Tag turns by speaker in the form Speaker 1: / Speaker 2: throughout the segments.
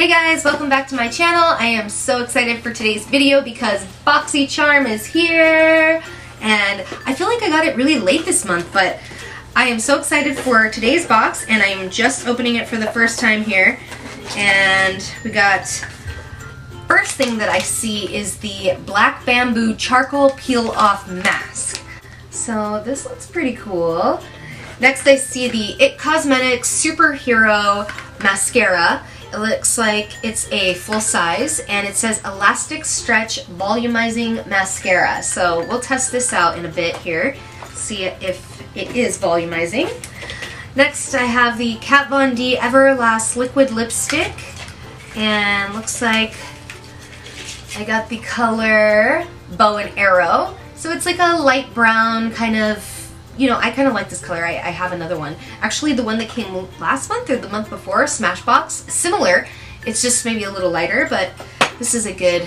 Speaker 1: Hey guys, welcome back to my channel. I am so excited for today's video because BoxyCharm is here. And I feel like I got it really late this month, but I am so excited for today's box and I am just opening it for the first time here. And we got, first thing that I see is the Black Bamboo Charcoal Peel Off Mask. So this looks pretty cool. Next I see the It Cosmetics Superhero Mascara. It looks like it's a full size and it says Elastic Stretch Volumizing Mascara. So we'll test this out in a bit here, see if it is volumizing. Next I have the Kat Von D Everlast Liquid Lipstick, and looks like I got the color Bow and Arrow. So it's like a light brown kind of, you know, I kind of like this color. I have another one. Actually, the one that came last month or the month before, Smashbox, similar. It's just maybe a little lighter, but this is a good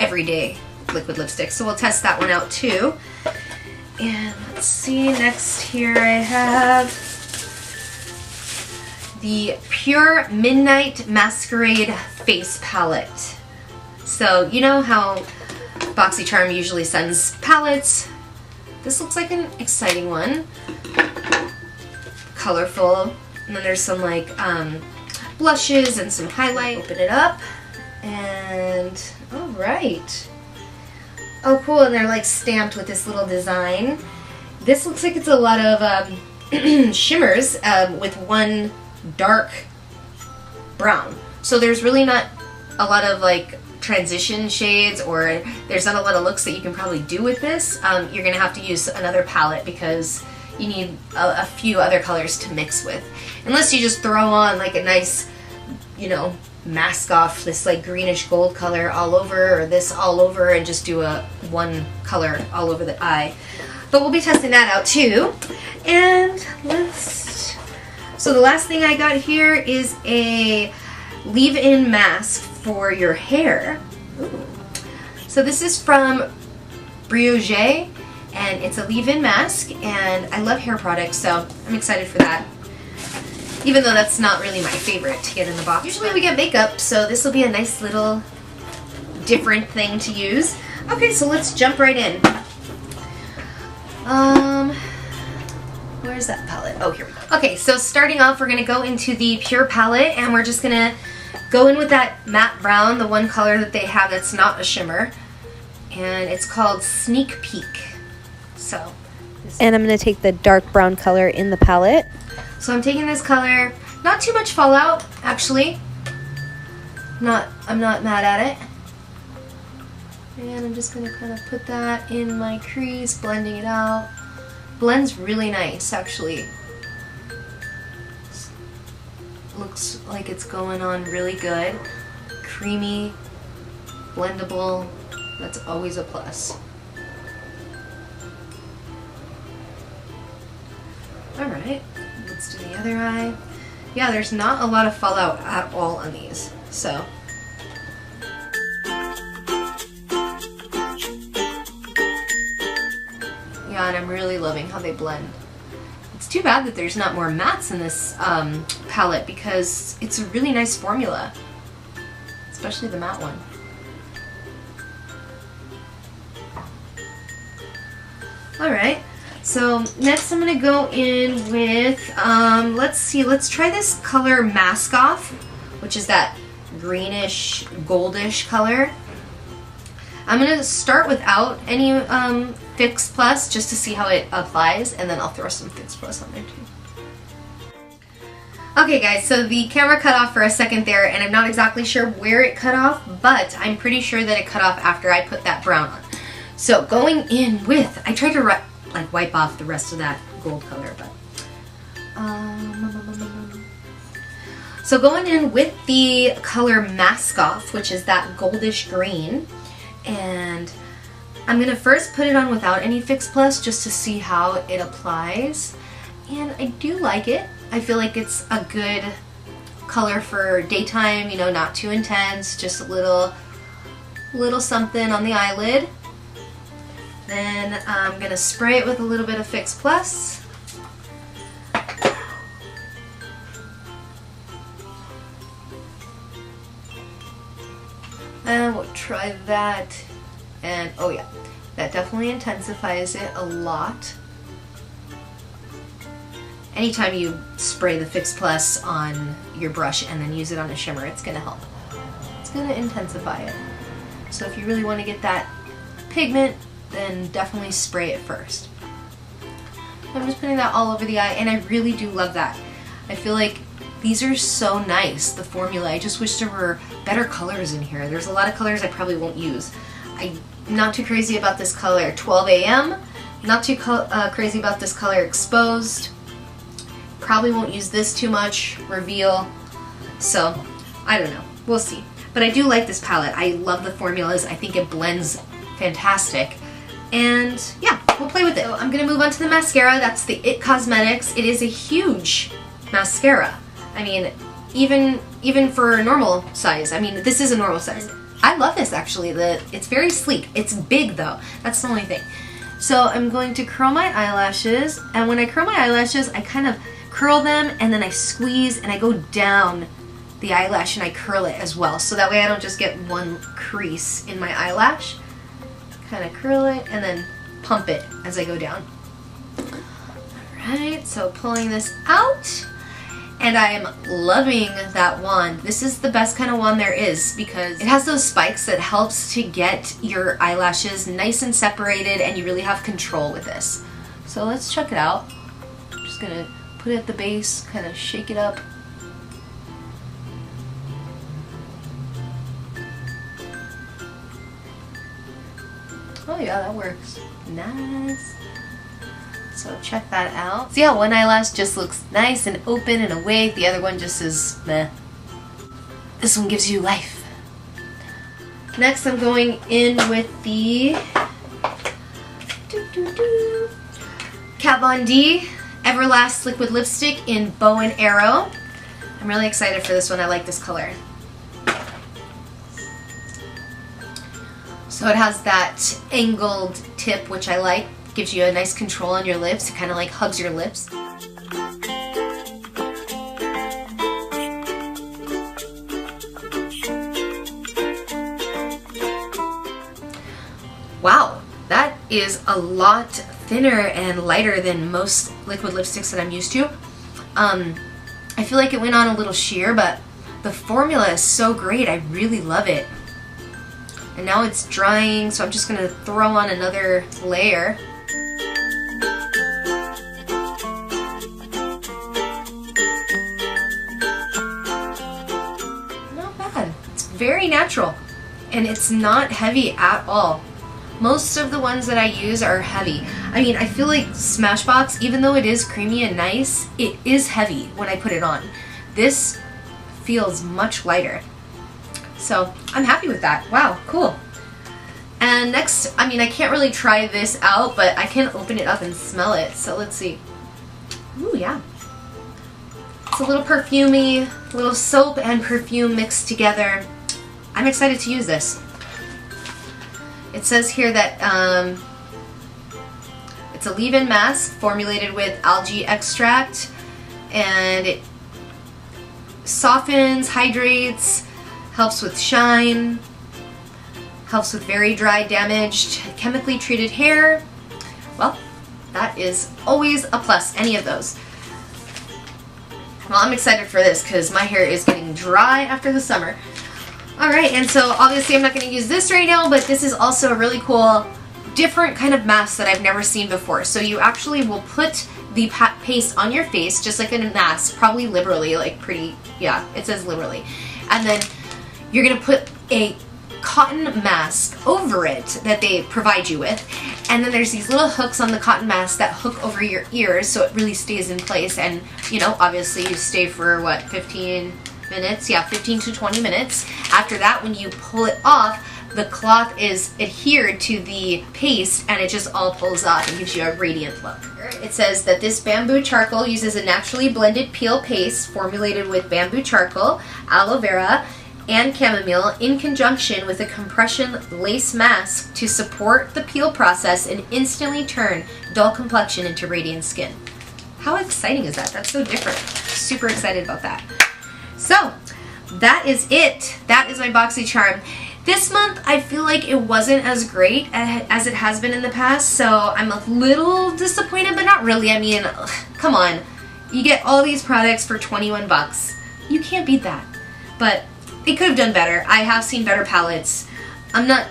Speaker 1: everyday liquid lipstick. So we'll test that one out too. And let's see, next here I have the Pure Midnight Masquerade Face Palette. So you know how BoxyCharm usually sends palettes. This looks like an exciting one. Colorful. And then there's some like blushes and some highlight. Open it up. And alright. Oh cool, and they're like stamped with this little design. This looks like it's a lot of shimmers with one dark brown. So there's really not a lot of like transition shades, or there's not a lot of looks that you can probably do with this. You're gonna have to use another palette because you need a few other colors to mix with. Unless you just throw on like a nice, you know, mask off this like greenish gold color all over, or this all over, and just do a one color all over the eye. But we'll be testing that out too. And so the last thing I got here is a leave-in mask for your hair. Ooh. So this is from Briogeo and it's a leave-in mask, and I love hair products, so I'm excited for that. Even though that's not really my favorite to get in the box. Usually we get makeup, so this will be a nice little different thing to use. Okay, so let's jump right in. Where's that palette? Oh, here we go. Okay, so starting off, we're gonna go into the Pure palette, and we're just gonna go in with that matte brown, the one color that they have that's not a shimmer, and it's called Sneak Peek. So,
Speaker 2: and I'm going to take the dark brown color in the palette.
Speaker 1: So I'm taking this color, not too much fallout, actually. I'm not mad at it. And I'm just going to kind of put that in my crease, blending it out. Blends really nice, actually. Looks like it's going on really good. Creamy, blendable, that's always a plus. Alright, let's do the other eye. Yeah, there's not a lot of fallout at all on these, so. Yeah, and I'm really loving how they blend. It's too bad that there's not more mattes in this palette because it's a really nice formula, especially the matte one. Alright, so next I'm going to go in with, let's try this color Mask Off, which is that greenish, goldish color. I'm going to start without any Fix Plus just to see how it applies, and then I'll throw some Fix Plus on there too. Okay guys, so the camera cut off for a second there, and I'm not exactly sure where it cut off, but I'm pretty sure that it cut off after I put that brown on. So going in with, I tried to like wipe off the rest of that gold color, but so going in with the color Mask Off, which is that goldish green, and I'm going to first put it on without any Fix Plus just to see how it applies, and I do like it. I feel like it's a good color for daytime, you know, not too intense, just a little something on the eyelid. Then I'm going to spray it with a little bit of Fix Plus. And we'll try that. And oh yeah, that definitely intensifies it a lot. Anytime you spray the Fix Plus on your brush and then use it on a shimmer, it's gonna help. It's gonna intensify it. So if you really want to get that pigment, then definitely spray it first. I'm just putting that all over the eye, and I really do love that. I feel like these are so nice, the formula. I just wish there were better colors in here. There's a lot of colors I probably won't use. I'm not too crazy about this color 12 AM, not too crazy about this color Exposed. Probably won't use this too much, Reveal. So, I don't know. We'll see. But I do like this palette. I love the formulas. I think it blends fantastic. And yeah, we'll play with it. So I'm gonna move on to the mascara. That's the IT Cosmetics. It is a huge mascara. I mean, even for a normal size. I mean, this is a normal size. I love this actually. It's very sleek. It's big though. That's the only thing. So I'm going to curl my eyelashes, and when I curl my eyelashes, I kind of curl them and then I squeeze and I go down the eyelash and I curl it as well. So that way I don't just get one crease in my eyelash. Kind of curl it and then pump it as I go down. Alright, so pulling this out. And I am loving that wand. This is the best kind of wand there is because it has those spikes that helps to get your eyelashes nice and separated, and you really have control with this. So let's check it out. I'm just going to put it at the base, kind of shake it up. Oh yeah, that works. Nice. So check that out. See how one eyelash just looks nice and open and awake, the other one just is meh. This one gives you life. Next I'm going in with the Kat Von D Everlast Liquid Lipstick in Bow and Arrow. I'm really excited for this one. I like this color. So it has that angled tip, which I like. Gives you a nice control on your lips. It kind of like hugs your lips. Wow, that is a lot thinner and lighter than most liquid lipsticks that I'm used to. I feel like it went on a little sheer, but the formula is so great. I really love it. And now it's drying, so I'm just going to throw on another layer. Not bad. It's very natural, and it's not heavy at all. Most of the ones that I use are heavy. I mean, I feel like Smashbox, even though it is creamy and nice, it is heavy when I put it on. This feels much lighter. So I'm happy with that. Wow, cool. And next, I mean, I can't really try this out, but I can open it up and smell it. So let's see. Ooh, yeah. It's a little perfumey, a little soap and perfume mixed together. I'm excited to use this. It says here that it's a leave-in mask formulated with algae extract, and it softens, hydrates, helps with shine, helps with very dry, damaged, chemically treated hair. Well, that is always a plus, any of those. Well, I'm excited for this because my hair is getting dry after the summer. Alright, and so obviously I'm not going to use this right now, but this is also a really cool, different kind of mask that I've never seen before. So you actually will put the paste on your face, just like in a mask, probably liberally, like pretty, yeah, it says liberally. And then you're going to put a cotton mask over it that they provide you with, and then there's these little hooks on the cotton mask that hook over your ears so it really stays in place, and you know, obviously you stay for what, 15 minutes? Yeah, 15 to 20 minutes. After that, when you pull it off, the cloth is adhered to the paste and it just all pulls off and gives you a radiant look. It says that this bamboo charcoal uses a naturally blended peel paste formulated with bamboo charcoal, aloe vera, and chamomile in conjunction with a compression lace mask to support the peel process and instantly turn dull complexion into radiant skin. How exciting is that? That's so different. Super excited about that. So, that is it. That is my BoxyCharm. This month, I feel like it wasn't as great as it has been in the past, so I'm a little disappointed, but not really. I mean, come on. You get all these products for 21 bucks. You can't beat that. But it could have done better. I have seen better palettes. I'm not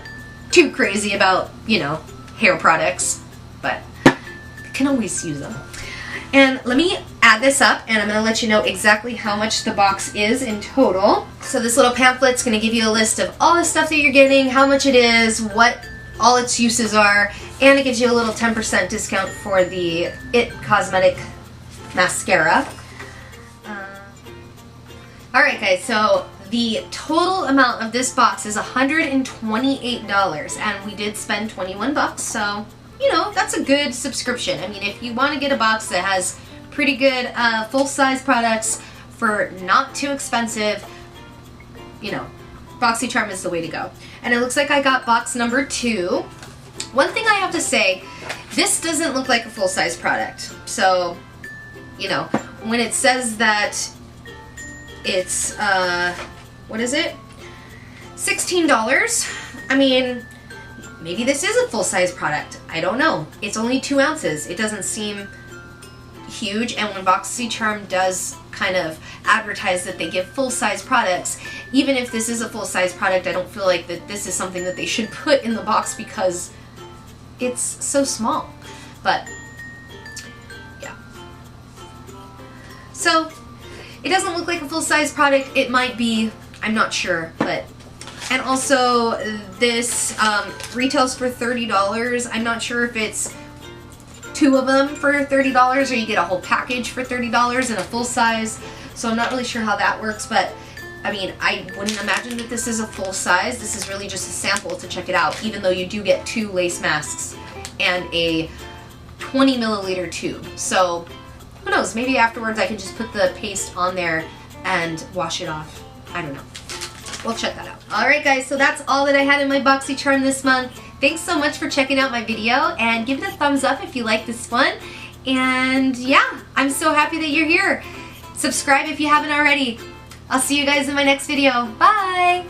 Speaker 1: too crazy about, you know, hair products, but I can always use them. And let me add this up, and I'm going to let you know exactly how much the box is in total. So this little pamphlet's going to give you a list of all the stuff that you're getting, how much it is, what all its uses are, and it gives you a little 10% discount for the IT Cosmetic Mascara. Alright guys, so the total amount of this box is $128, and we did spend 21 bucks, so you know, that's a good subscription. I mean, if you want to get a box that has pretty good full-size products for not too expensive, you know, BoxyCharm is the way to go. And it looks like I got box number 2. One thing I have to say, this doesn't look like a full-size product. So, you know, when it says that it's, what is it? $16, I mean, maybe this is a full-size product. I don't know. It's only 2 ounces. It doesn't seem huge, and when BoxyCharm does kind of advertise that they give full-size products, even if this is a full-size product, I don't feel like that this is something that they should put in the box because it's so small. But, yeah. So, it doesn't look like a full-size product. It might be. I'm not sure, but... And also, this retails for $30. I'm not sure if it's 2 of them for $30 or you get a whole package for $30 in a full size. So I'm not really sure how that works, but I mean, I wouldn't imagine that this is a full size. This is really just a sample to check it out, even though you do get 2 lace masks and a 20 milliliter tube. So who knows, maybe afterwards I can just put the paste on there and wash it off. I don't know. We'll check that out. Alright guys, so that's all that I had in my BoxyCharm this month. Thanks so much for checking out my video, and give it a thumbs up if you like this one. And yeah, I'm so happy that you're here. Subscribe if you haven't already. I'll see you guys in my next video. Bye!